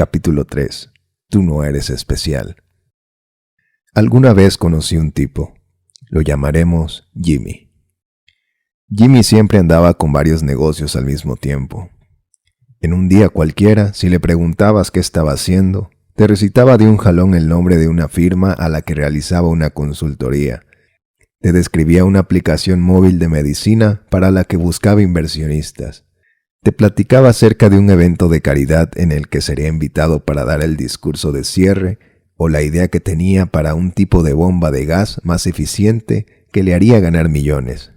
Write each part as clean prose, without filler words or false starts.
Capítulo 3. Tú no eres especial. Alguna vez conocí un tipo. Lo llamaremos Jimmy. Jimmy siempre andaba con varios negocios al mismo tiempo. En un día cualquiera, si le preguntabas qué estaba haciendo, te recitaba de un jalón el nombre de una firma a la que realizaba una consultoría. Te describía una aplicación móvil de medicina para la que buscaba inversionistas. Te platicaba acerca de un evento de caridad en el que sería invitado para dar el discurso de cierre o la idea que tenía para un tipo de bomba de gas más eficiente que le haría ganar millones.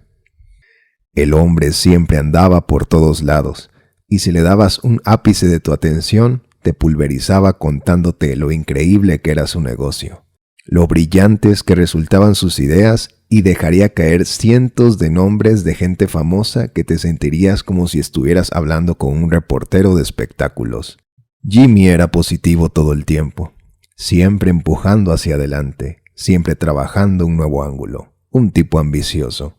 El hombre siempre andaba por todos lados y si le dabas un ápice de tu atención, te pulverizaba contándote lo increíble que era su negocio, lo brillantes que resultaban sus ideas y dejaría caer cientos de nombres de gente famosa que te sentirías como si estuvieras hablando con un reportero de espectáculos. Jimmy era positivo todo el tiempo, siempre empujando hacia adelante, siempre trabajando un nuevo ángulo, un tipo ambicioso.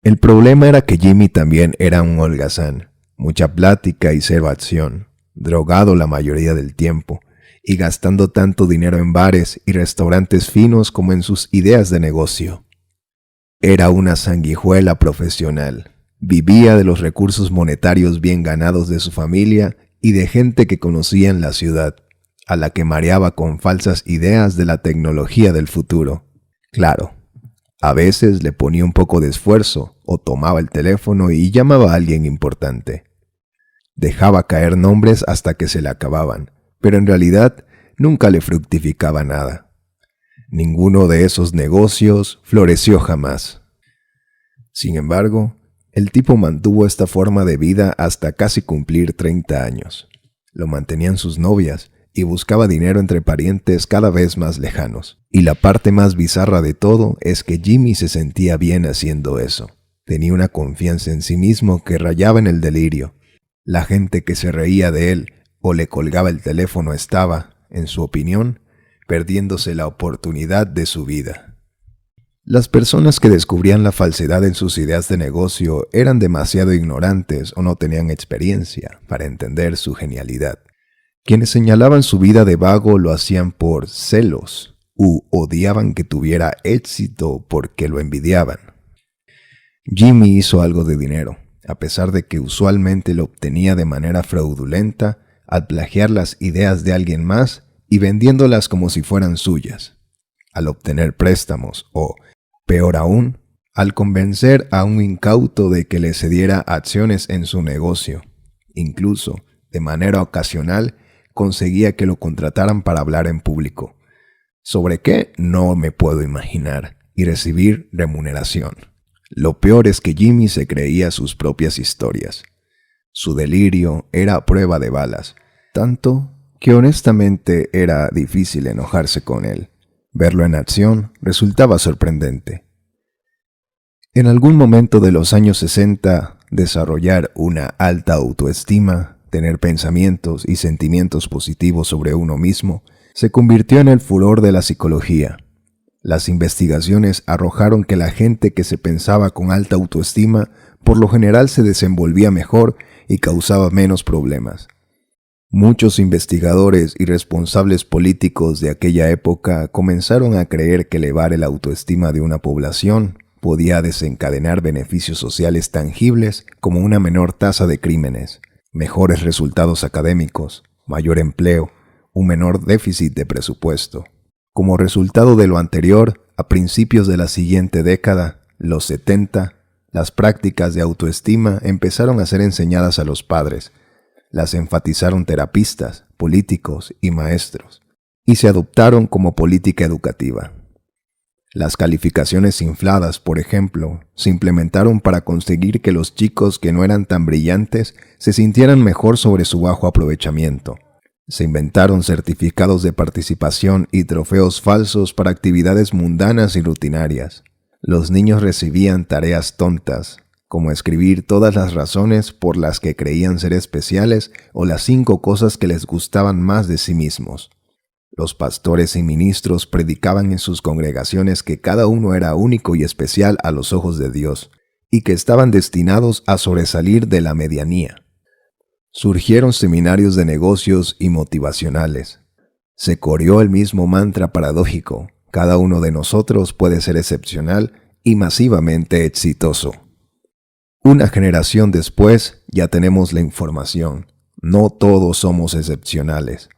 El problema era que Jimmy también era un holgazán, mucha plática y cero acción, drogado la mayoría del tiempo, y gastando tanto dinero en bares y restaurantes finos como en sus ideas de negocio. Era una sanguijuela profesional. Vivía de los recursos monetarios bien ganados de su familia y de gente que conocía en la ciudad, a la que mareaba con falsas ideas de la tecnología del futuro. Claro, a veces le ponía un poco de esfuerzo o tomaba el teléfono y llamaba a alguien importante. Dejaba caer nombres hasta que se le acababan, pero en realidad nunca le fructificaba nada. Ninguno de esos negocios floreció jamás. Sin embargo, el tipo mantuvo esta forma de vida hasta casi cumplir 30 años. Lo mantenían sus novias y buscaba dinero entre parientes cada vez más lejanos. Y la parte más bizarra de todo es que Jimmy se sentía bien haciendo eso. Tenía una confianza en sí mismo que rayaba en el delirio. La gente que se reía de él o le colgaba el teléfono estaba, en su opinión, perdiéndose la oportunidad de su vida. Las personas que descubrían la falsedad en sus ideas de negocio eran demasiado ignorantes o no tenían experiencia para entender su genialidad. Quienes señalaban su vida de vago lo hacían por celos u odiaban que tuviera éxito porque lo envidiaban. Jimmy hizo algo de dinero, a pesar de que usualmente lo obtenía de manera fraudulenta al plagiar las ideas de alguien más y vendiéndolas como si fueran suyas, al obtener préstamos o, peor aún, al convencer a un incauto de que le cediera acciones en su negocio. Incluso, de manera ocasional, conseguía que lo contrataran para hablar en público. ¿Sobre qué? No me puedo imaginar, y recibir remuneración. Lo peor es que Jimmy se creía sus propias historias. Su delirio era a prueba de balas, tanto que honestamente era difícil enojarse con él. Verlo en acción resultaba sorprendente. En algún momento de los años 60, desarrollar una alta autoestima, tener pensamientos y sentimientos positivos sobre uno mismo, se convirtió en el furor de la psicología. Las investigaciones arrojaron que la gente que se pensaba con alta autoestima por lo general se desenvolvía mejor y causaba menos problemas. Muchos investigadores y responsables políticos de aquella época comenzaron a creer que elevar el autoestima de una población podía desencadenar beneficios sociales tangibles como una menor tasa de crímenes, mejores resultados académicos, mayor empleo, un menor déficit de presupuesto. Como resultado de lo anterior, a principios de la siguiente década, los 70, las prácticas de autoestima empezaron a ser enseñadas a los padres. Las enfatizaron terapistas, políticos y maestros, y se adoptaron como política educativa. Las calificaciones infladas, por ejemplo, se implementaron para conseguir que los chicos que no eran tan brillantes se sintieran mejor sobre su bajo aprovechamiento. Se inventaron certificados de participación y trofeos falsos para actividades mundanas y rutinarias. Los niños recibían tareas tontas, como escribir todas las razones por las que creían ser especiales o las 5 cosas que les gustaban más de sí mismos. Los pastores y ministros predicaban en sus congregaciones que cada uno era único y especial a los ojos de Dios, y que estaban destinados a sobresalir de la medianía. Surgieron seminarios de negocios y motivacionales. Se coreó el mismo mantra paradójico: cada uno de nosotros puede ser excepcional y masivamente exitoso. Una generación después ya tenemos la información. No todos somos excepcionales.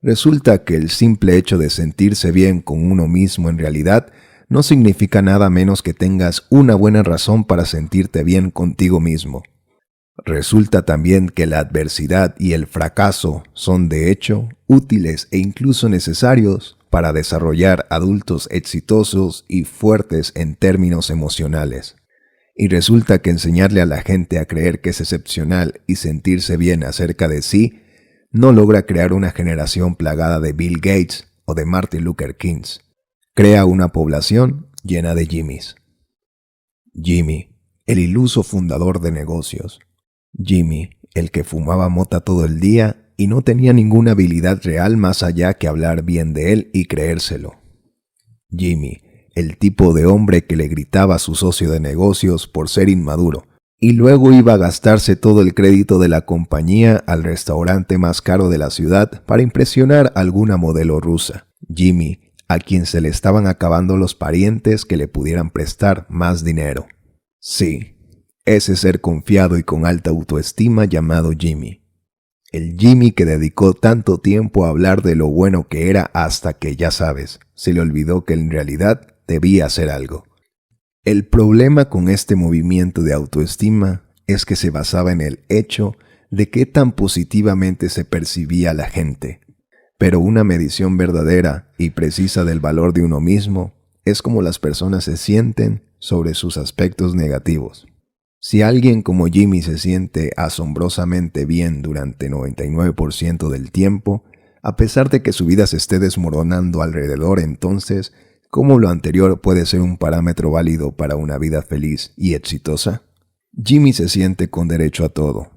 Resulta que el simple hecho de sentirse bien con uno mismo en realidad no significa nada menos que tengas una buena razón para sentirte bien contigo mismo. Resulta también que la adversidad y el fracaso son de hecho útiles e incluso necesarios para desarrollar adultos exitosos y fuertes en términos emocionales. Y resulta que enseñarle a la gente a creer que es excepcional y sentirse bien acerca de sí no logra crear una generación plagada de Bill Gates o de Martin Luther King. Crea una población llena de Jimmys. Jimmy, el iluso fundador de negocios. Jimmy, el que fumaba mota todo el día y no tenía ninguna habilidad real más allá que hablar bien de él y creérselo. Jimmy, el tipo de hombre que le gritaba a su socio de negocios por ser inmaduro, y luego iba a gastarse todo el crédito de la compañía al restaurante más caro de la ciudad para impresionar a alguna modelo rusa. Jimmy, a quien se le estaban acabando los parientes que le pudieran prestar más dinero. Sí, ese ser confiado y con alta autoestima llamado Jimmy. El Jimmy que dedicó tanto tiempo a hablar de lo bueno que era hasta que, ya sabes, se le olvidó que en realidad debía hacer algo. El problema con este movimiento de autoestima es que se basaba en el hecho de qué tan positivamente se percibía la gente. Pero una medición verdadera y precisa del valor de uno mismo es como las personas se sienten sobre sus aspectos negativos. Si alguien como Jimmy se siente asombrosamente bien durante 99% del tiempo, a pesar de que su vida se esté desmoronando alrededor, entonces, ¿cómo lo anterior puede ser un parámetro válido para una vida feliz y exitosa? Jimmy se siente con derecho a todo.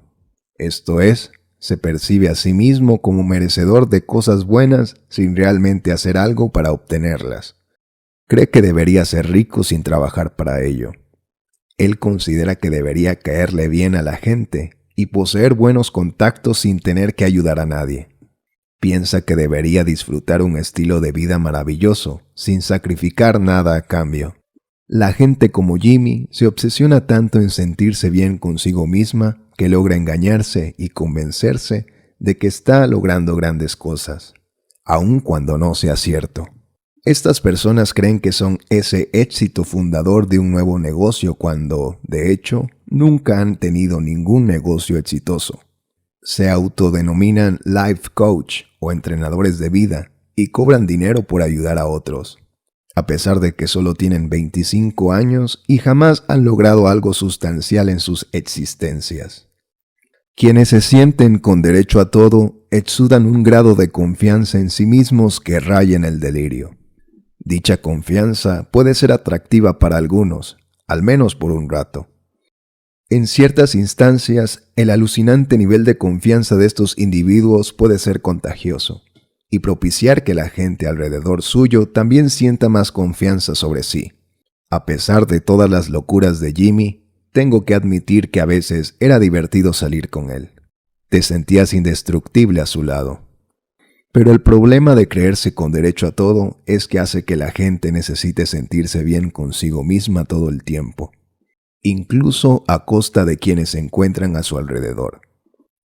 Esto es, se percibe a sí mismo como merecedor de cosas buenas sin realmente hacer algo para obtenerlas. Cree que debería ser rico sin trabajar para ello. Él considera que debería caerle bien a la gente y poseer buenos contactos sin tener que ayudar a nadie. Piensa que debería disfrutar un estilo de vida maravilloso, sin sacrificar nada a cambio. La gente como Jimmy se obsesiona tanto en sentirse bien consigo misma que logra engañarse y convencerse de que está logrando grandes cosas, aun cuando no sea cierto. Estas personas creen que son ese éxito fundador de un nuevo negocio cuando, de hecho, nunca han tenido ningún negocio exitoso. Se autodenominan life coach o entrenadores de vida y cobran dinero por ayudar a otros, a pesar de que solo tienen 25 años y jamás han logrado algo sustancial en sus existencias. Quienes se sienten con derecho a todo exudan un grado de confianza en sí mismos que raya en el delirio. Dicha confianza puede ser atractiva para algunos, al menos por un rato. En ciertas instancias, el alucinante nivel de confianza de estos individuos puede ser contagioso y propiciar que la gente alrededor suyo también sienta más confianza sobre sí. A pesar de todas las locuras de Jimmy, tengo que admitir que a veces era divertido salir con él. Te sentías indestructible a su lado. Pero el problema de creerse con derecho a todo es que hace que la gente necesite sentirse bien consigo misma todo el tiempo, incluso a costa de quienes se encuentran a su alrededor.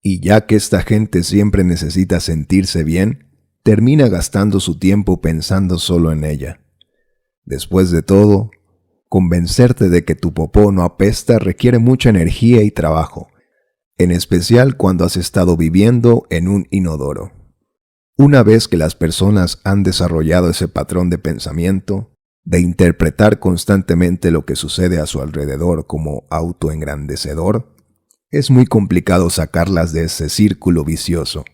Y ya que esta gente siempre necesita sentirse bien, termina gastando su tiempo pensando solo en ella. Después de todo, convencerte de que tu popó no apesta requiere mucha energía y trabajo, en especial cuando has estado viviendo en un inodoro. Una vez que las personas han desarrollado ese patrón de pensamiento, de interpretar constantemente lo que sucede a su alrededor como autoengrandecedor, es muy complicado sacarlas de ese círculo vicioso.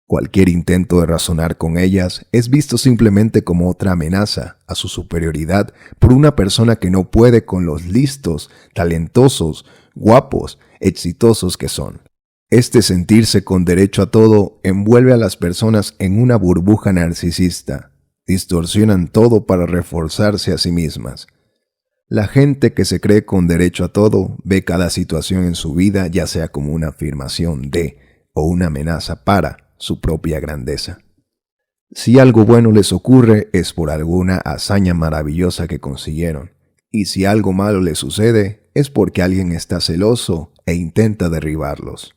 Cualquier intento de razonar con ellas es visto simplemente como otra amenaza a su superioridad por una persona que no puede con los listos, talentosos, guapos, exitosos que son. Este sentirse con derecho a todo envuelve a las personas en una burbuja narcisista. Distorsionan todo para reforzarse a sí mismas. La gente que se cree con derecho a todo ve cada situación en su vida ya sea como una afirmación de o una amenaza para su propia grandeza. Si algo bueno les ocurre es por alguna hazaña maravillosa que consiguieron, y si algo malo les sucede es porque alguien está celoso e intenta derribarlos.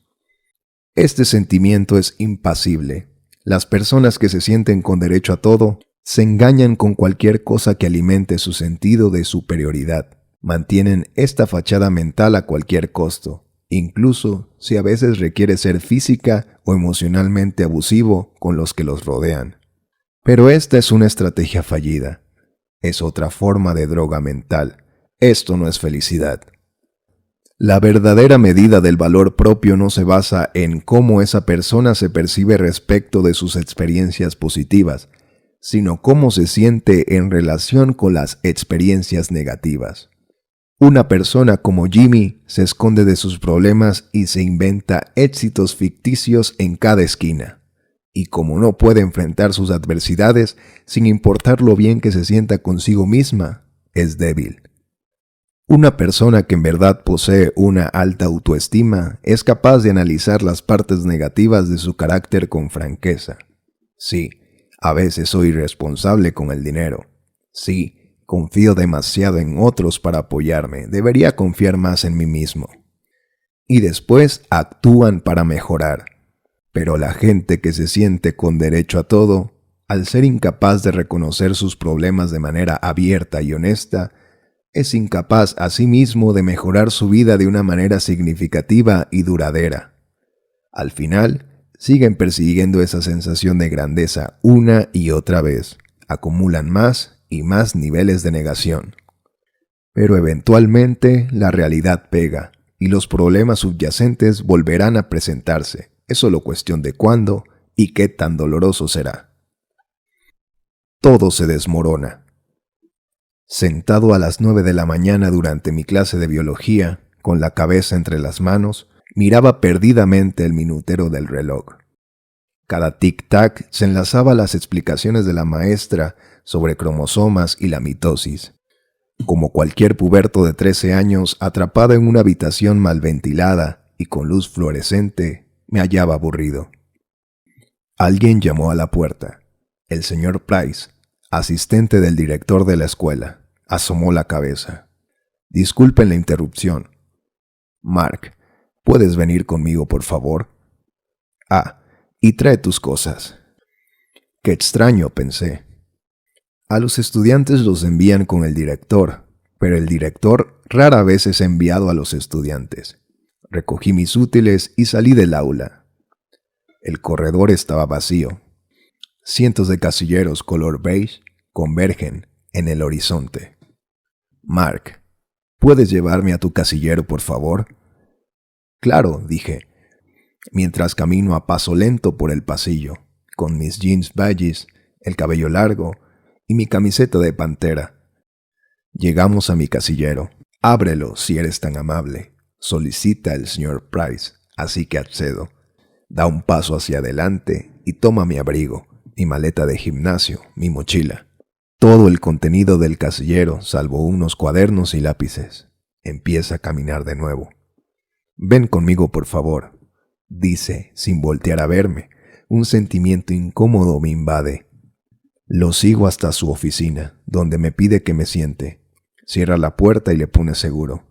Este sentimiento es impasible. Las personas que se sienten con derecho a todo se engañan con cualquier cosa que alimente su sentido de superioridad. Mantienen esta fachada mental a cualquier costo, incluso si a veces requiere ser física o emocionalmente abusivo con los que los rodean. Pero esta es una estrategia fallida. Es otra forma de droga mental. Esto no es felicidad. La verdadera medida del valor propio no se basa en cómo esa persona se percibe respecto de sus experiencias positivas, sino cómo se siente en relación con las experiencias negativas. Una persona como Jimmy se esconde de sus problemas y se inventa éxitos ficticios en cada esquina. Y como no puede enfrentar sus adversidades, sin importar lo bien que se sienta consigo misma, es débil. Una persona que en verdad posee una alta autoestima es capaz de analizar las partes negativas de su carácter con franqueza. Sí, a veces soy irresponsable con el dinero. Sí, confío demasiado en otros para apoyarme. Debería confiar más en mí mismo. Y después actúan para mejorar. Pero la gente que se siente con derecho a todo, al ser incapaz de reconocer sus problemas de manera abierta y honesta, es incapaz a sí mismo de mejorar su vida de una manera significativa y duradera. Al final, siguen persiguiendo esa sensación de grandeza una y otra vez, acumulan más y más niveles de negación. Pero eventualmente la realidad pega y los problemas subyacentes volverán a presentarse. Es solo cuestión de cuándo y qué tan doloroso será. Todo se desmorona. Sentado a las 9 de la mañana durante mi clase de biología, con la cabeza entre las manos, miraba perdidamente el minutero del reloj. Cada tic-tac se enlazaba a las explicaciones de la maestra sobre cromosomas y la mitosis. Como cualquier puberto de 13 años atrapado en una habitación mal ventilada y con luz fluorescente, me hallaba aburrido. Alguien llamó a la puerta. El señor Price, asistente del director de la escuela, asomó la cabeza. Disculpen la interrupción. Mark, ¿puedes venir conmigo, por favor? Y trae tus cosas. Qué extraño, pensé. A los estudiantes los envían con el director, pero el director rara vez es enviado a los estudiantes. Recogí mis útiles y salí del aula. El corredor estaba vacío. Cientos de casilleros color beige convergen en el horizonte. Mark, ¿puedes llevarme a tu casillero, por favor? Claro, dije, mientras camino a paso lento por el pasillo, con mis jeans baggies, el cabello largo y mi camiseta de pantera. Llegamos a mi casillero. Ábrelo si eres tan amable, solicita el señor Price, así que accedo. Da un paso hacia adelante y toma mi abrigo, mi maleta de gimnasio, mi mochila. Todo el contenido del casillero, salvo unos cuadernos y lápices. Empieza a caminar de nuevo. Ven conmigo, por favor, dice, sin voltear a verme. Un sentimiento incómodo me invade. Lo sigo hasta su oficina, donde me pide que me siente. Cierra la puerta y le pone seguro.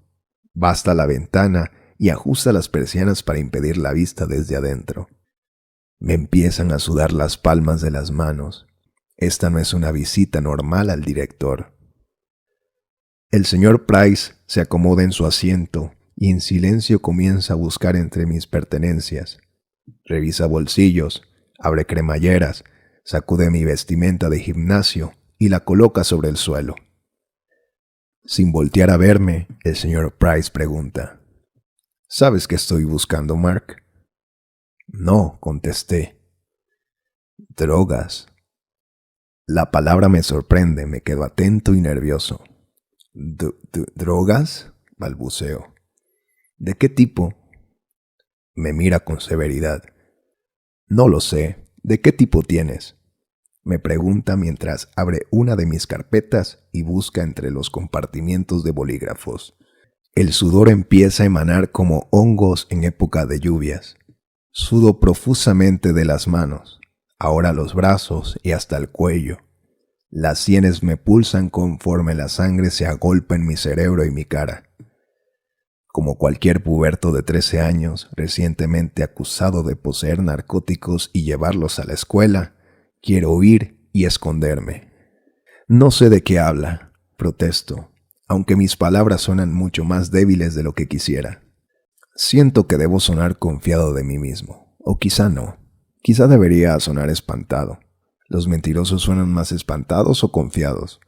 Basta la ventana y ajusta las persianas para impedir la vista desde adentro. Me empiezan a sudar las palmas de las manos. Esta no es una visita normal al director. El señor Price se acomoda en su asiento y en silencio comienza a buscar entre mis pertenencias. Revisa bolsillos, abre cremalleras, sacude mi vestimenta de gimnasio y la coloca sobre el suelo. Sin voltear a verme, el señor Price pregunta: ¿Sabes qué estoy buscando, Mark? No, contesté. Drogas. La palabra me sorprende, me quedo atento y nervioso. ¿Drogas? Balbuceo. ¿De qué tipo? Me mira con severidad. No lo sé. ¿De qué tipo tienes? Me pregunta mientras abre una de mis carpetas y busca entre los compartimientos de bolígrafos. El sudor empieza a emanar como hongos en época de lluvias. Sudo profusamente de las manos, ahora los brazos y hasta el cuello. Las sienes me pulsan conforme la sangre se agolpa en mi cerebro y mi cara. Como cualquier puberto de 13 años, recientemente acusado de poseer narcóticos y llevarlos a la escuela, quiero huir y esconderme. No sé de qué habla, protesto, aunque mis palabras suenan mucho más débiles de lo que quisiera. Siento que debo sonar confiado de mí mismo, o quizá no. Quizá debería sonar espantado. ¿Los mentirosos suenan más espantados o confiados?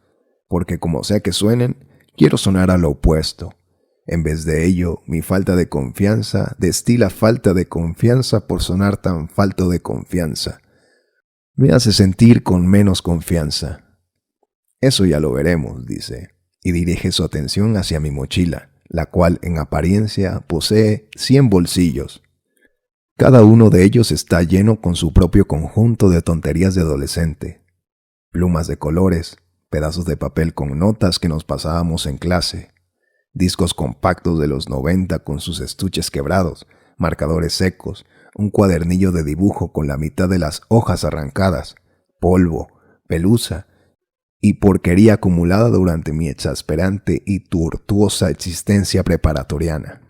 Porque como sea que suenen, quiero sonar a lo opuesto. En vez de ello, mi falta de confianza destila falta de confianza por sonar tan falto de confianza. Me hace sentir con menos confianza. Eso ya lo veremos, dice, y dirige su atención hacia mi mochila, la cual en apariencia posee 100 bolsillos. Cada uno de ellos está lleno con su propio conjunto de tonterías de adolescente. Plumas de colores, pedazos de papel con notas que nos pasábamos en clase, discos compactos de los 90 con sus estuches quebrados, marcadores secos, un cuadernillo de dibujo con la mitad de las hojas arrancadas, polvo, pelusa y porquería acumulada durante mi exasperante y tortuosa existencia preparatoriana.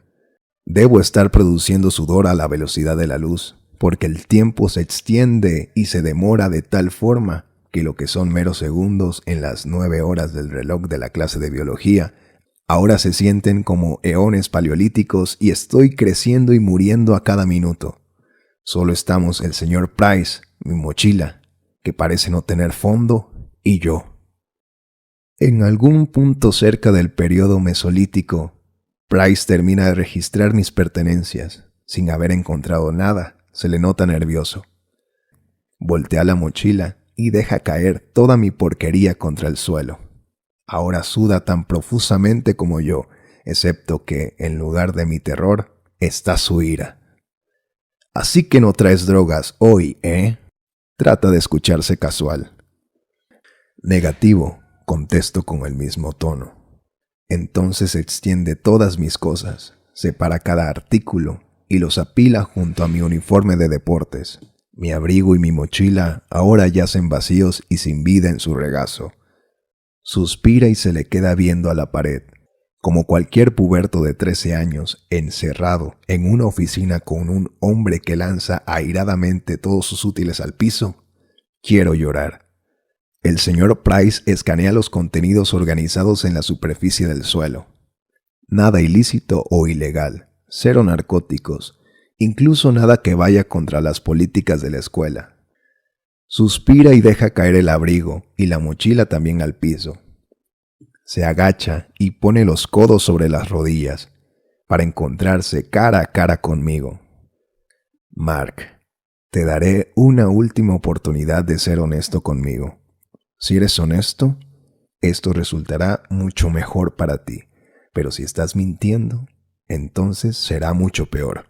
Debo estar produciendo sudor a la velocidad de la luz, porque el tiempo se extiende y se demora de tal forma que lo que son meros segundos en las 9 horas del reloj de la clase de biología, ahora se sienten como eones paleolíticos y estoy creciendo y muriendo a cada minuto. Solo estamos el señor Price, mi mochila, que parece no tener fondo, y yo. En algún punto cerca del periodo mesolítico, Price termina de registrar mis pertenencias. Sin haber encontrado nada, se le nota nervioso. Voltea la mochila y deja caer toda mi porquería contra el suelo. Ahora suda tan profusamente como yo, excepto que, en lugar de mi terror, está su ira. «Así que no traes drogas hoy, ¿eh?», trata de escucharse casual. «Negativo», contesto con el mismo tono. Entonces extiende todas mis cosas, separa cada artículo y los apila junto a mi uniforme de deportes. Mi abrigo y mi mochila ahora yacen vacíos y sin vida en su regazo. Suspira y se le queda viendo a la pared, como cualquier puberto de 13 años, encerrado en una oficina con un hombre que lanza airadamente todos sus útiles al piso. Quiero llorar. El señor Price escanea los contenidos organizados en la superficie del suelo. Nada ilícito o ilegal, cero narcóticos, incluso nada que vaya contra las políticas de la escuela. Suspira y deja caer el abrigo y la mochila también al piso. Se agacha y pone los codos sobre las rodillas para encontrarse cara a cara conmigo. «Mark, te daré una última oportunidad de ser honesto conmigo. Si eres honesto, esto resultará mucho mejor para ti, pero si estás mintiendo, entonces será mucho peor.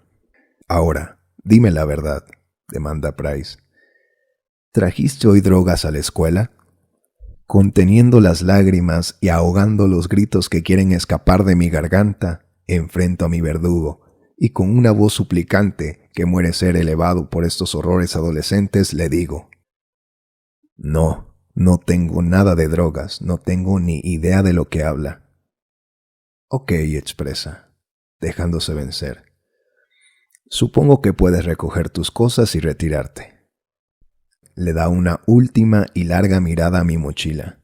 Ahora, dime la verdad», demanda Price. «¿Trajiste hoy drogas a la escuela?» Conteniendo las lágrimas y ahogando los gritos que quieren escapar de mi garganta, enfrento a mi verdugo y con una voz suplicante que muere ser elevado por estos horrores adolescentes le digo: «No, no tengo nada de drogas, no tengo ni idea de lo que habla». «Ok», expresa, dejándose vencer. «Supongo que puedes recoger tus cosas y retirarte». Le da una última y larga mirada a mi mochila,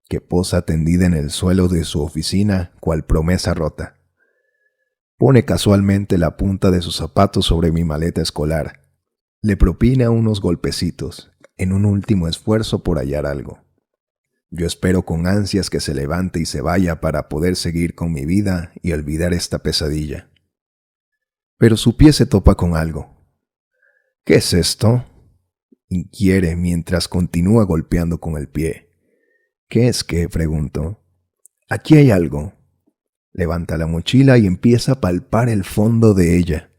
que posa tendida en el suelo de su oficina cual promesa rota. Pone casualmente la punta de sus zapatos sobre mi maleta escolar. Le propina unos golpecitos, en un último esfuerzo por hallar algo. Yo espero con ansias que se levante y se vaya para poder seguir con mi vida y olvidar esta pesadilla. Pero su pie se topa con algo. «¿Qué es esto?», inquiere mientras continúa golpeando con el pie. «¿Qué es qué?», pregunto. «Aquí hay algo». Levanta la mochila y empieza a palpar el fondo de ella.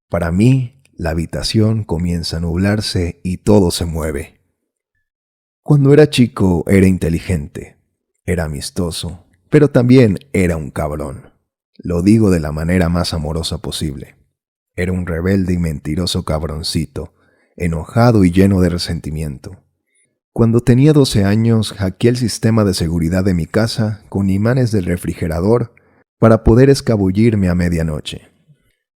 Para mí, la habitación comienza a nublarse y todo se mueve. Cuando era chico era inteligente, era amistoso, pero también era un cabrón. Lo digo de la manera más amorosa posible. Era un rebelde y mentiroso cabroncito, enojado y lleno de resentimiento. Cuando tenía 12 años, hackeé el sistema de seguridad de mi casa con imanes del refrigerador para poder escabullirme a medianoche.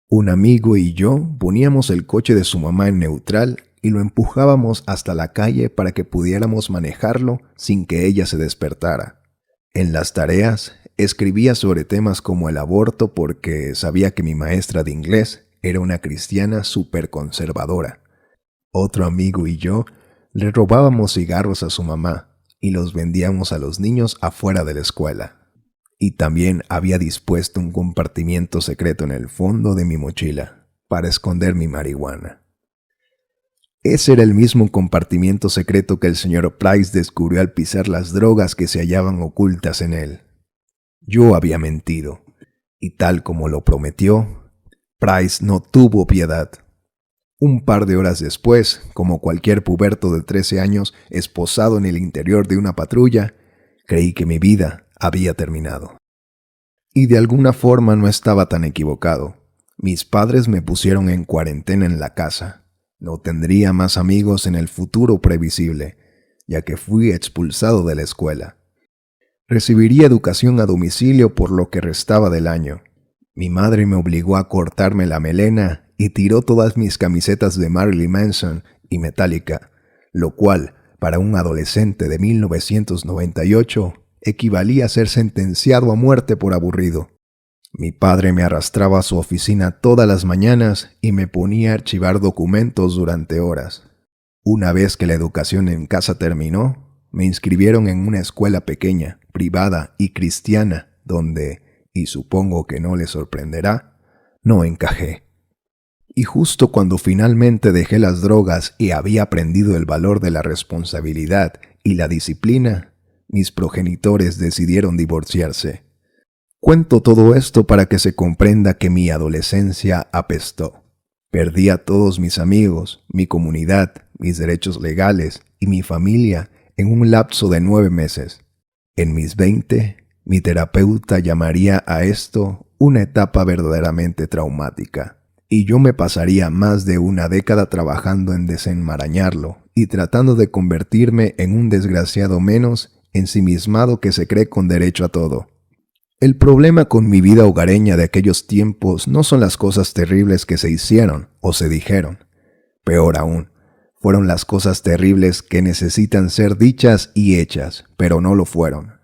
Un amigo y yo poníamos el coche de su mamá en neutral y lo empujábamos hasta la calle para que pudiéramos manejarlo sin que ella se despertara. En las tareas, escribía sobre temas como el aborto porque sabía que mi maestra de inglés era una cristiana súper conservadora. Otro amigo y yo le robábamos cigarros a su mamá y los vendíamos a los niños afuera de la escuela. Y también había dispuesto un compartimiento secreto en el fondo de mi mochila para esconder mi marihuana. Ese era el mismo compartimiento secreto que el señor Price descubrió al pisar las drogas que se hallaban ocultas en él. Yo había mentido, y tal como lo prometió, Price no tuvo piedad. Un par de horas después, como cualquier puberto de 13 años esposado en el interior de una patrulla, creí que mi vida había terminado. Y de alguna forma no estaba tan equivocado. Mis padres me pusieron en cuarentena en la casa. No tendría más amigos en el futuro previsible, ya que fui expulsado de la escuela. Recibiría educación a domicilio por lo que restaba del año. Mi madre me obligó a cortarme la melena y tiró todas mis camisetas de Marilyn Manson y Metallica, lo cual, para un adolescente de 1998, equivalía a ser sentenciado a muerte por aburrido. Mi padre me arrastraba a su oficina todas las mañanas y me ponía a archivar documentos durante horas. Una vez que la educación en casa terminó, me inscribieron en una escuela pequeña, privada y cristiana, donde, y supongo que no les sorprenderá, no encajé. Y justo cuando finalmente dejé las drogas y había aprendido el valor de la responsabilidad y la disciplina, mis progenitores decidieron divorciarse. Cuento todo esto para que se comprenda que mi adolescencia apestó. Perdí a todos mis amigos, mi comunidad, mis derechos legales y mi familia en un lapso de 9 meses. En mis 20, mi terapeuta llamaría a esto una etapa verdaderamente traumática, y yo me pasaría más de una década trabajando en desenmarañarlo y tratando de convertirme en un desgraciado menos ensimismado que se cree con derecho a todo. El problema con mi vida hogareña de aquellos tiempos no son las cosas terribles que se hicieron o se dijeron. Peor aún, fueron las cosas terribles que necesitan ser dichas y hechas, pero no lo fueron.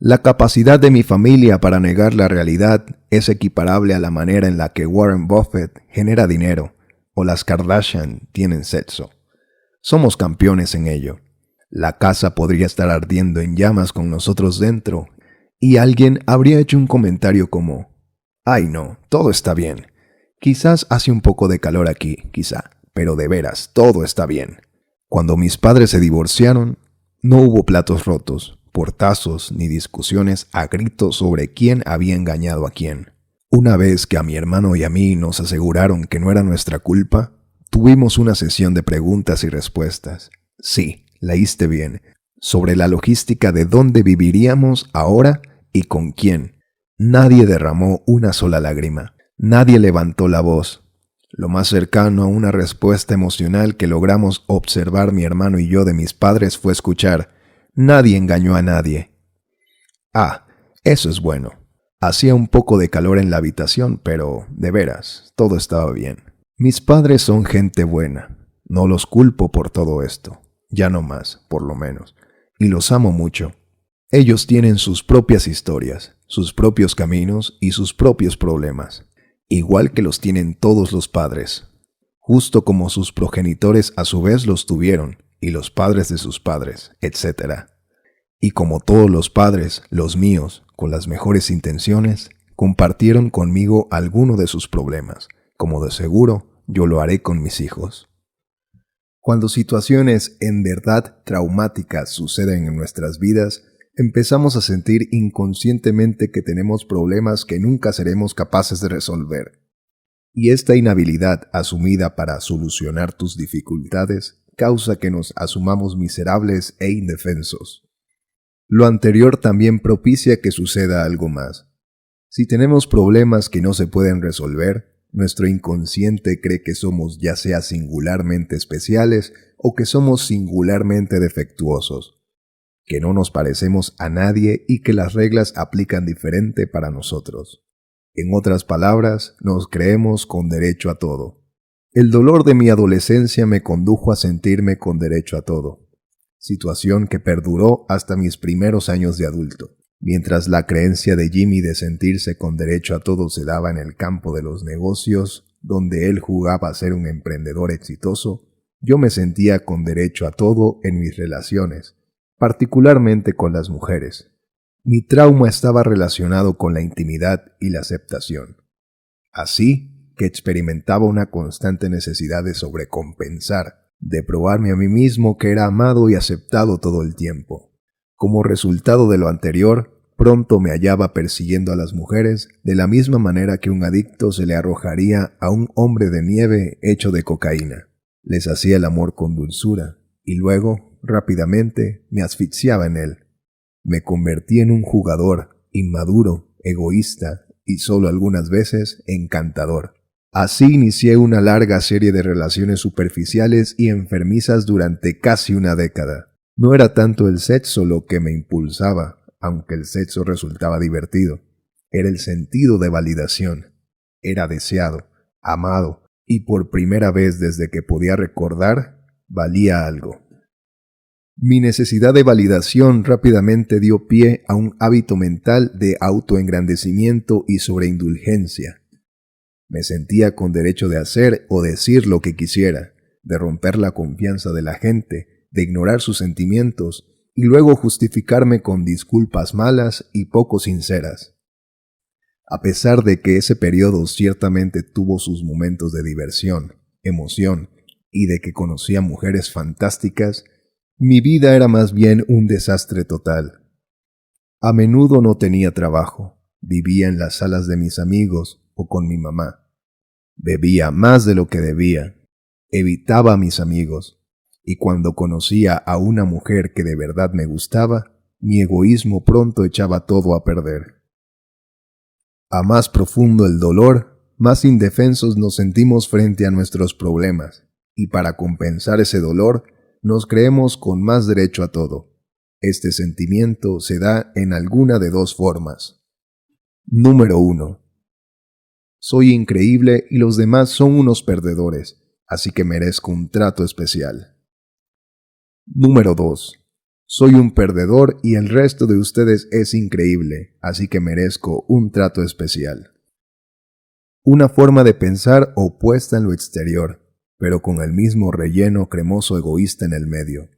La capacidad de mi familia para negar la realidad es equiparable a la manera en la que Warren Buffett genera dinero o las Kardashian tienen sexo. Somos campeones en ello. La casa podría estar ardiendo en llamas con nosotros dentro y alguien habría hecho un comentario como: «Ay no, todo está bien. Quizás hace un poco de calor aquí, quizá, pero de veras, todo está bien». Cuando mis padres se divorciaron, no hubo platos rotos, portazos ni discusiones a gritos sobre quién había engañado a quién. Una vez que a mi hermano y a mí nos aseguraron que no era nuestra culpa, tuvimos una sesión de preguntas y respuestas. Sí, leíste bien, sobre la logística de dónde viviríamos ahora y con quién. Nadie derramó una sola lágrima. Nadie levantó la voz. Lo más cercano a una respuesta emocional que logramos observar mi hermano y yo de mis padres fue escuchar: «Nadie engañó a nadie». Ah, eso es bueno. Hacía un poco de calor en la habitación, pero, de veras, todo estaba bien. Mis padres son gente buena. No los culpo por todo esto. Ya no más, por lo menos. Y los amo mucho. Ellos tienen sus propias historias, sus propios caminos y sus propios problemas, igual que los tienen todos los padres, justo como sus progenitores a su vez los tuvieron, y los padres de sus padres, etc. Y como todos los padres, los míos, con las mejores intenciones, compartieron conmigo alguno de sus problemas, como de seguro yo lo haré con mis hijos. Cuando situaciones en verdad traumáticas suceden en nuestras vidas, empezamos a sentir inconscientemente que tenemos problemas que nunca seremos capaces de resolver. Y esta inhabilidad asumida para solucionar tus dificultades causa que nos asumamos miserables e indefensos. Lo anterior también propicia que suceda algo más. Si tenemos problemas que no se pueden resolver, nuestro inconsciente cree que somos ya sea singularmente especiales o que somos singularmente defectuosos, que no nos parecemos a nadie y que las reglas aplican diferente para nosotros. En otras palabras, nos creemos con derecho a todo. El dolor de mi adolescencia me condujo a sentirme con derecho a todo, situación que perduró hasta mis primeros años de adulto. Mientras la creencia de Jimmy de sentirse con derecho a todo se daba en el campo de los negocios, donde él jugaba a ser un emprendedor exitoso, yo me sentía con derecho a todo en mis relaciones, particularmente con las mujeres. Mi trauma estaba relacionado con la intimidad y la aceptación. Así que experimentaba una constante necesidad de sobrecompensar, de probarme a mí mismo que era amado y aceptado todo el tiempo. Como resultado de lo anterior, pronto me hallaba persiguiendo a las mujeres de la misma manera que un adicto se le arrojaría a un hombre de nieve hecho de cocaína. Les hacía el amor con dulzura y luego, rápidamente, me asfixiaba en él. Me convertí en un jugador, inmaduro, egoísta y solo algunas veces encantador. Así inicié una larga serie de relaciones superficiales y enfermizas durante casi una década. No era tanto el sexo lo que me impulsaba, aunque el sexo resultaba divertido. Era el sentido de validación. Era deseado, amado, y por primera vez desde que podía recordar, valía algo. Mi necesidad de validación rápidamente dio pie a un hábito mental de autoengrandecimiento y sobreindulgencia. Me sentía con derecho de hacer o decir lo que quisiera, de romper la confianza de la gente, de ignorar sus sentimientos y luego justificarme con disculpas malas y poco sinceras. A pesar de que ese periodo ciertamente tuvo sus momentos de diversión, emoción y de que conocía mujeres fantásticas, mi vida era más bien un desastre total. A menudo no tenía trabajo, vivía en las salas de mis amigos o con mi mamá. Bebía más de lo que debía, evitaba a mis amigos, y cuando conocía a una mujer que de verdad me gustaba, mi egoísmo pronto echaba todo a perder. A más profundo el dolor, más indefensos nos sentimos frente a nuestros problemas, y para compensar ese dolor, nos creemos con más derecho a todo. Este sentimiento se da en alguna de dos formas. Número 1. Soy increíble y los demás son unos perdedores, así que merezco un trato especial. Número 2. Soy un perdedor y el resto de ustedes es increíble, así que merezco un trato especial. Una forma de pensar opuesta en lo exterior, pero con el mismo relleno cremoso egoísta en el medio.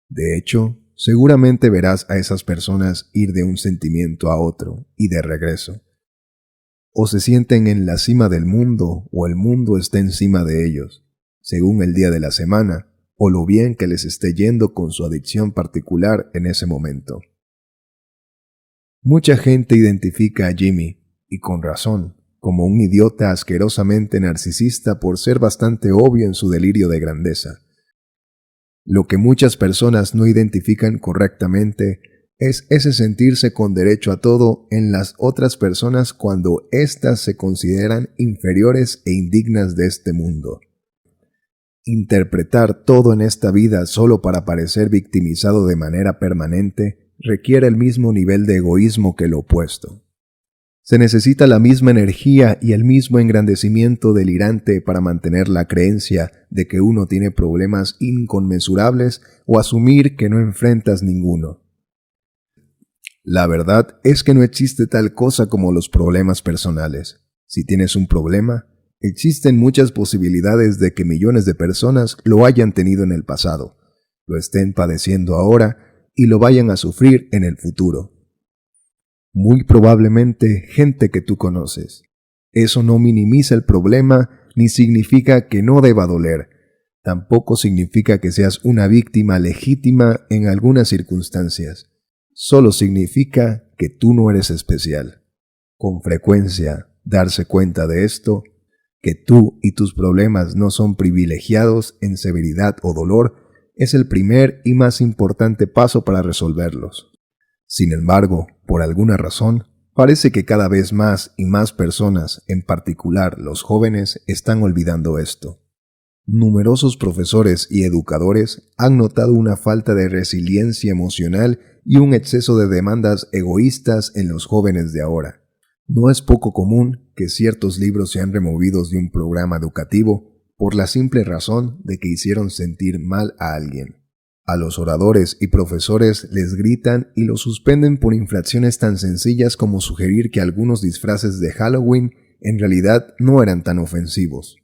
De hecho, seguramente verás a esas personas ir de un sentimiento a otro y de regreso. O se sienten en la cima del mundo o el mundo está encima de ellos, según el día de la semana, o lo bien que les esté yendo con su adicción particular en ese momento. Mucha gente identifica a Jimmy, y con razón, como un idiota asquerosamente narcisista por ser bastante obvio en su delirio de grandeza. Lo que muchas personas no identifican correctamente es ese sentirse con derecho a todo en las otras personas cuando éstas se consideran inferiores e indignas de este mundo. Interpretar todo en esta vida solo para parecer victimizado de manera permanente requiere el mismo nivel de egoísmo que lo opuesto. Se necesita la misma energía y el mismo engrandecimiento delirante para mantener la creencia de que uno tiene problemas inconmensurables o asumir que no enfrentas ninguno. La verdad es que no existe tal cosa como los problemas personales. Si tienes un problema, existen muchas posibilidades de que millones de personas lo hayan tenido en el pasado, lo estén padeciendo ahora y lo vayan a sufrir en el futuro. Muy probablemente gente que tú conoces. Eso no minimiza el problema ni significa que no deba doler. Tampoco significa que seas una víctima legítima en algunas circunstancias. Solo significa que tú no eres especial. Con frecuencia, darse cuenta de esto, que tú y tus problemas no son privilegiados en severidad o dolor, es el primer y más importante paso para resolverlos. Sin embargo, por alguna razón, Parece que cada vez más y más personas, en particular los jóvenes, están olvidando esto. Numerosos profesores y educadores han notado una falta de resiliencia emocional y un exceso de demandas egoístas en los jóvenes de ahora. No es poco común que ciertos libros sean removidos de un programa educativo por la simple razón de que hicieron sentir mal a alguien. A los oradores y profesores les gritan y los suspenden por infracciones tan sencillas como sugerir que algunos disfraces de Halloween en realidad no eran tan ofensivos.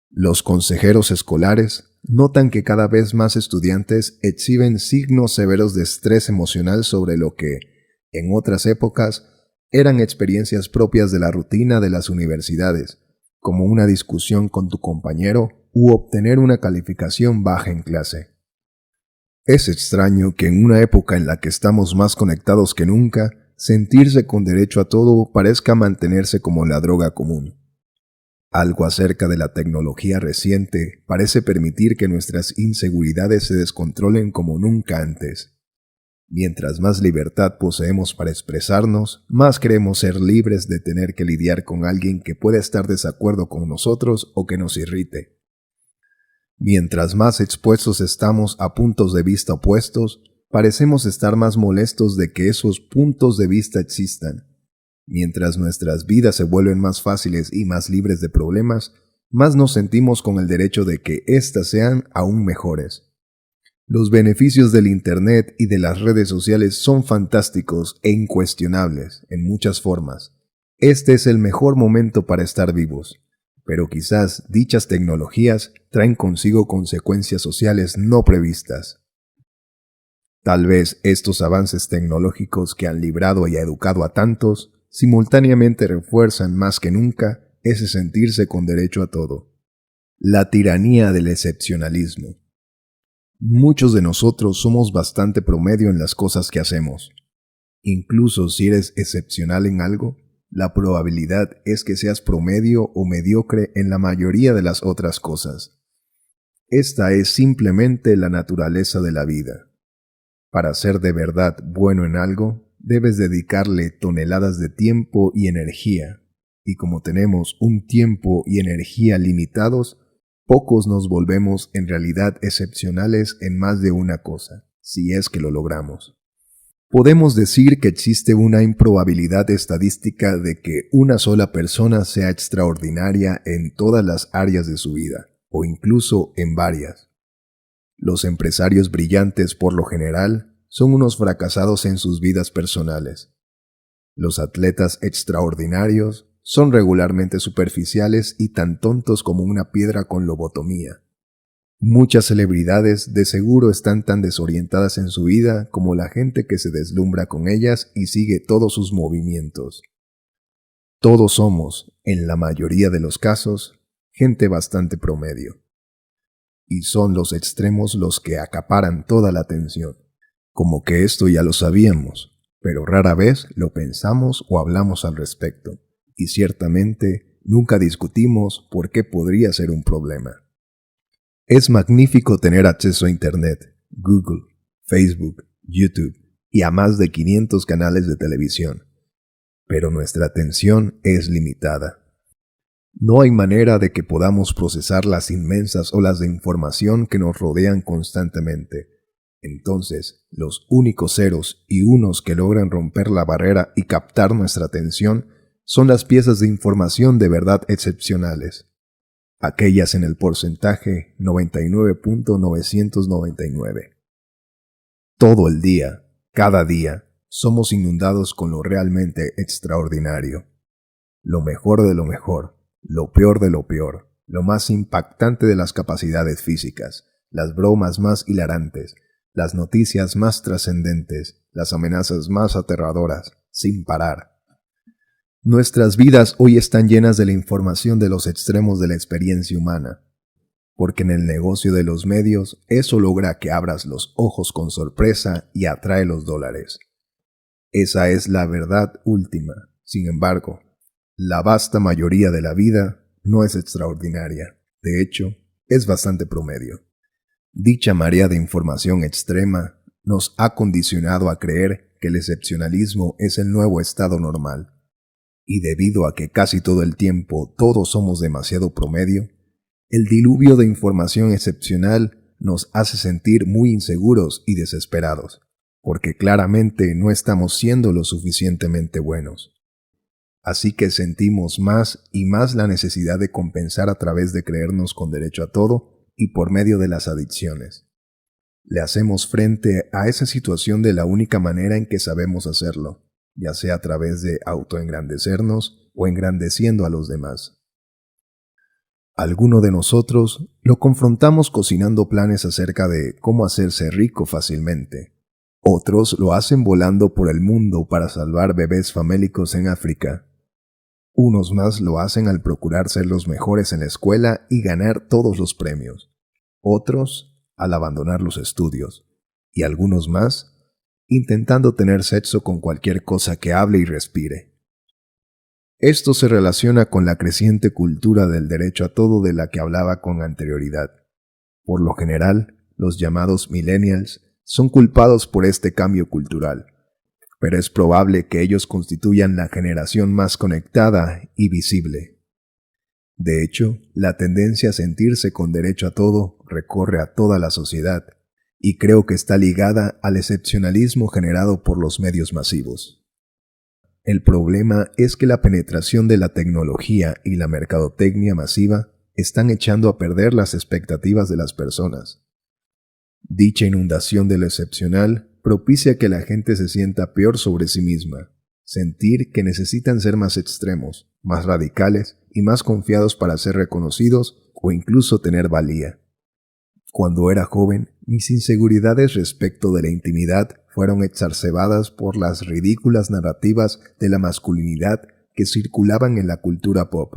Los consejeros escolares notan que cada vez más estudiantes exhiben signos severos de estrés emocional sobre lo que, en otras épocas, eran experiencias propias de la rutina de las universidades, como una discusión con tu compañero u obtener una calificación baja en clase. Es extraño que en una época en la que estamos más conectados que nunca, sentirse con derecho a todo parezca mantenerse como la droga común. Algo acerca de la tecnología reciente parece permitir que nuestras inseguridades se descontrolen como nunca antes. Mientras más libertad poseemos para expresarnos, más creemos ser libres de tener que lidiar con alguien que pueda estar de desacuerdo con nosotros o que nos irrite. Mientras más expuestos estamos a puntos de vista opuestos, parecemos estar más molestos de que esos puntos de vista existan. Mientras nuestras vidas se vuelven más fáciles y más libres de problemas, más nos sentimos con el derecho de que éstas sean aún mejores. Los beneficios del Internet y de las redes sociales son fantásticos e incuestionables en muchas formas. Este es el mejor momento para estar vivos, pero quizás dichas tecnologías traen consigo consecuencias sociales no previstas. Tal vez estos avances tecnológicos que han librado y educado a tantos, simultáneamente refuerzan más que nunca ese sentirse con derecho a todo. La tiranía del excepcionalismo. Muchos de nosotros somos bastante promedio en las cosas que hacemos. Incluso si eres excepcional en algo, la probabilidad es que seas promedio o mediocre en la mayoría de las otras cosas. Esta es simplemente la naturaleza de la vida. Para ser de verdad bueno en algo, debes dedicarle toneladas de tiempo y energía, y como tenemos un tiempo y energía limitados, pocos nos volvemos en realidad excepcionales en más de una cosa, si es que lo logramos. Podemos decir que existe una improbabilidad estadística de que una sola persona sea extraordinaria en todas las áreas de su vida, o incluso en varias. Los empresarios brillantes, por lo general, son unos fracasados en sus vidas personales. Los atletas extraordinarios son regularmente superficiales y tan tontos como una piedra con lobotomía. Muchas celebridades de seguro están tan desorientadas en su vida como la gente que se deslumbra con ellas y sigue todos sus movimientos. Todos somos, en la mayoría de los casos, gente bastante promedio. Y son los extremos los que acaparan toda la atención. Como que esto ya lo sabíamos, pero rara vez lo pensamos o hablamos al respecto. Y ciertamente nunca discutimos por qué podría ser un problema. Es magnífico tener acceso a Internet, Google, Facebook, YouTube y a más de 500 canales de televisión, pero nuestra atención es limitada. No hay manera de que podamos procesar las inmensas olas de información que nos rodean constantemente. Entonces, los únicos ceros y unos que logran romper la barrera y captar nuestra atención son las piezas de información de verdad excepcionales. Aquellas en el porcentaje 99.999. Todo el día, cada día, somos inundados con lo realmente extraordinario. Lo mejor de lo mejor, lo peor de lo peor, lo más impactante de las capacidades físicas, las bromas más hilarantes, las noticias más trascendentes, las amenazas más aterradoras, sin parar. Nuestras vidas hoy están llenas de la información de los extremos de la experiencia humana, porque en el negocio de los medios eso logra que abras los ojos con sorpresa y atrae los dólares. Esa es la verdad última. Sin embargo, la vasta mayoría de la vida no es extraordinaria. De hecho, es bastante promedio. Dicha marea de información extrema nos ha condicionado a creer que el excepcionalismo es el nuevo estado normal. Y debido a que casi todo el tiempo todos somos demasiado promedio, el diluvio de información excepcional nos hace sentir muy inseguros y desesperados, porque claramente no estamos siendo lo suficientemente buenos. Así que sentimos más y más la necesidad de compensar a través de creernos con derecho a todo y por medio de las adicciones. Le hacemos frente a esa situación de la única manera en que sabemos hacerlo, ya sea a través de autoengrandecernos o engrandeciendo a los demás. Alguno de nosotros lo confrontamos cocinando planes acerca de cómo hacerse rico fácilmente. Otros lo hacen volando por el mundo para salvar bebés famélicos en África. Unos más lo hacen al procurar ser los mejores en la escuela y ganar todos los premios. Otros al abandonar los estudios. Y algunos más intentando tener sexo con cualquier cosa que hable y respire. Esto se relaciona con la creciente cultura del derecho a todo de la que hablaba con anterioridad. Por lo general, los llamados millennials son culpados por este cambio cultural, pero es probable que ellos constituyan la generación más conectada y visible. De hecho, la tendencia a sentirse con derecho a todo recorre a toda la sociedad, y creo que está ligada al excepcionalismo generado por los medios masivos. El problema es que la penetración de la tecnología y la mercadotecnia masiva están echando a perder las expectativas de las personas. Dicha inundación de lo excepcional propicia que la gente se sienta peor sobre sí misma, sentir que necesitan ser más extremos, más radicales y más confiados para ser reconocidos o incluso tener valía. Cuando era joven, mis inseguridades respecto de la intimidad fueron exacerbadas por las ridículas narrativas de la masculinidad que circulaban en la cultura pop.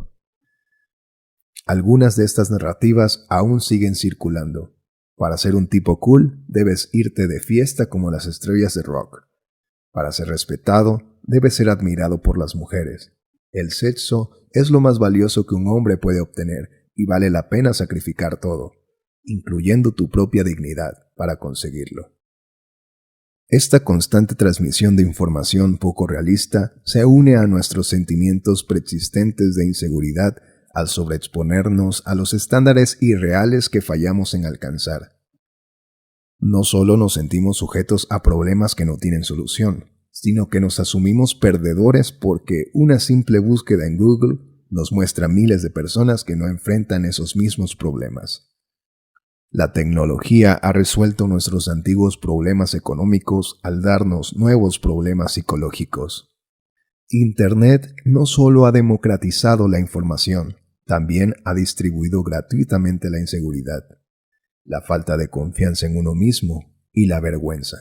Algunas de estas narrativas aún siguen circulando. Para ser un tipo cool, debes irte de fiesta como las estrellas de rock. Para ser respetado, debes ser admirado por las mujeres. El sexo es lo más valioso que un hombre puede obtener y vale la pena sacrificar todo, incluyendo tu propia dignidad, para conseguirlo. Esta constante transmisión de información poco realista se une a nuestros sentimientos preexistentes de inseguridad al sobreexponernos a los estándares irreales que fallamos en alcanzar. No solo nos sentimos sujetos a problemas que no tienen solución, sino que nos asumimos perdedores porque una simple búsqueda en Google nos muestra miles de personas que no enfrentan esos mismos problemas. La tecnología ha resuelto nuestros antiguos problemas económicos al darnos nuevos problemas psicológicos. Internet no solo ha democratizado la información, también ha distribuido gratuitamente la inseguridad, la falta de confianza en uno mismo y la vergüenza.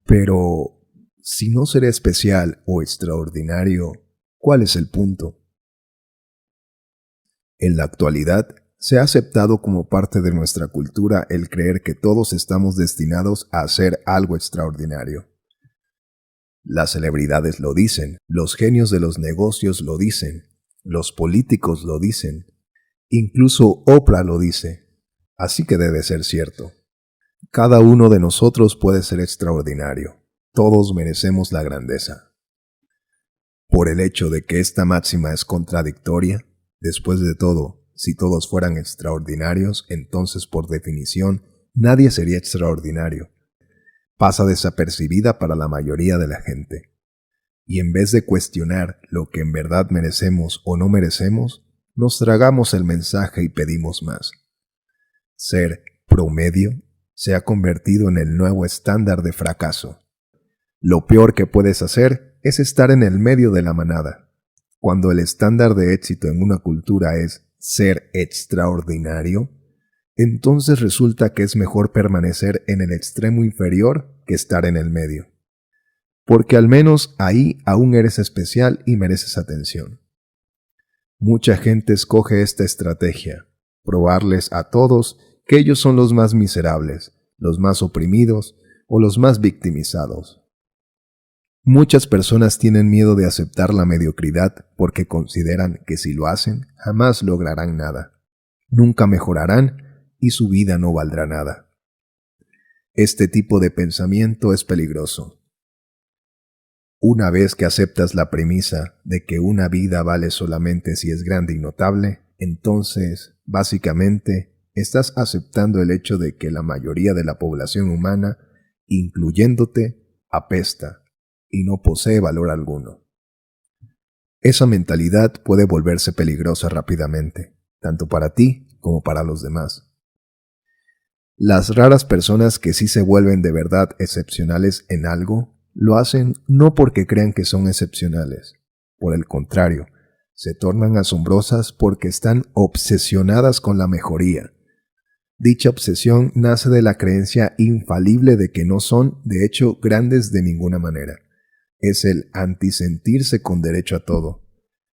Pero, si no seré especial o extraordinario, ¿cuál es el punto? En la actualidad, se ha aceptado como parte de nuestra cultura el creer que todos estamos destinados a hacer algo extraordinario. Las celebridades lo dicen, los genios de los negocios lo dicen, los políticos lo dicen, incluso Oprah lo dice, así que debe ser cierto. Cada uno de nosotros puede ser extraordinario, todos merecemos la grandeza. Por el hecho de que esta máxima es contradictoria, después de todo, si todos fueran extraordinarios, entonces por definición, nadie sería extraordinario. Pasa desapercibida para la mayoría de la gente. Y en vez de cuestionar lo que en verdad merecemos o no merecemos, nos tragamos el mensaje y pedimos más. Ser promedio se ha convertido en el nuevo estándar de fracaso. Lo peor que puedes hacer es estar en el medio de la manada. Cuando el estándar de éxito en una cultura es ser extraordinario, entonces resulta que es mejor permanecer en el extremo inferior que estar en el medio. Porque al menos ahí aún eres especial y mereces atención. Mucha gente escoge esta estrategia, probarles a todos que ellos son los más miserables, los más oprimidos o los más victimizados. Muchas personas tienen miedo de aceptar la mediocridad porque consideran que si lo hacen, jamás lograrán nada. Nunca mejorarán y su vida no valdrá nada. Este tipo de pensamiento es peligroso. Una vez que aceptas la premisa de que una vida vale solamente si es grande y notable, entonces, básicamente, estás aceptando el hecho de que la mayoría de la población humana, incluyéndote, apesta y no posee valor alguno. Esa mentalidad puede volverse peligrosa rápidamente, tanto para ti como para los demás. Las raras personas que sí se vuelven de verdad excepcionales en algo, lo hacen no porque crean que son excepcionales. Por el contrario, se tornan asombrosas porque están obsesionadas con la mejoría. Dicha obsesión nace de la creencia infalible de que no son, de hecho, grandes de ninguna manera. Es el antisentirse con derecho a todo.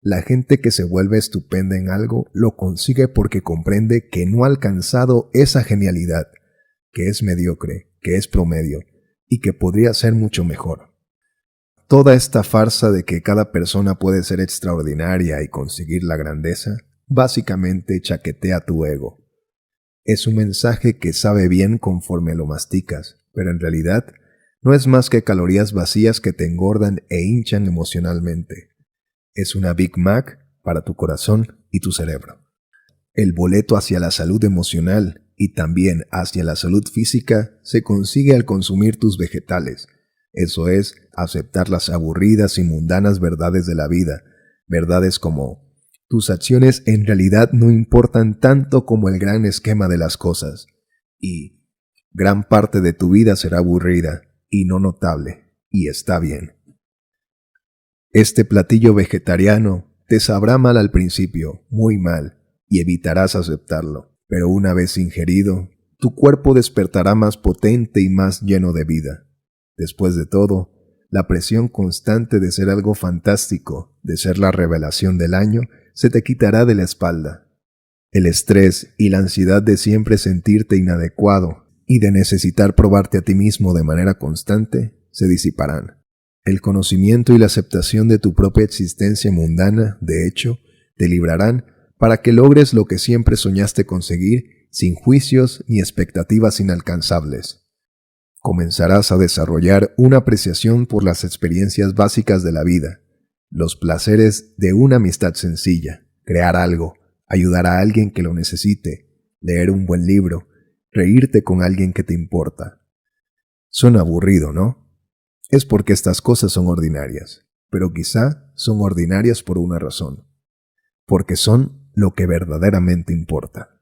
La gente que se vuelve estupenda en algo lo consigue porque comprende que no ha alcanzado esa genialidad, que es mediocre, que es promedio y que podría ser mucho mejor. Toda esta farsa de que cada persona puede ser extraordinaria y conseguir la grandeza, básicamente chaquetea tu ego. Es un mensaje que sabe bien conforme lo masticas, pero en realidad no es más que calorías vacías que te engordan e hinchan emocionalmente. Es una Big Mac para tu corazón y tu cerebro. El boleto hacia la salud emocional y también hacia la salud física se consigue al consumir tus vegetales. Eso es, aceptar las aburridas y mundanas verdades de la vida, verdades como tus acciones en realidad no importan tanto como el gran esquema de las cosas, y gran parte de tu vida será aburrida y no notable, y está bien. Este platillo vegetariano te sabrá mal al principio, muy mal, y evitarás aceptarlo, pero una vez ingerido, tu cuerpo despertará más potente y más lleno de vida. Después de todo, la presión constante de ser algo fantástico, de ser la revelación del año, se te quitará de la espalda. El estrés y la ansiedad de siempre sentirte inadecuado y de necesitar probarte a ti mismo de manera constante se disiparán. El conocimiento y la aceptación de tu propia existencia mundana, de hecho, te librarán para que logres lo que siempre soñaste conseguir sin juicios ni expectativas inalcanzables. Comenzarás a desarrollar una apreciación por las experiencias básicas de la vida, los placeres de una amistad sencilla, crear algo, ayudar a alguien que lo necesite, leer un buen libro, reírte con alguien que te importa. Suena aburrido, ¿no? Es porque estas cosas son ordinarias, pero quizá son ordinarias por una razón, porque son lo que verdaderamente importa.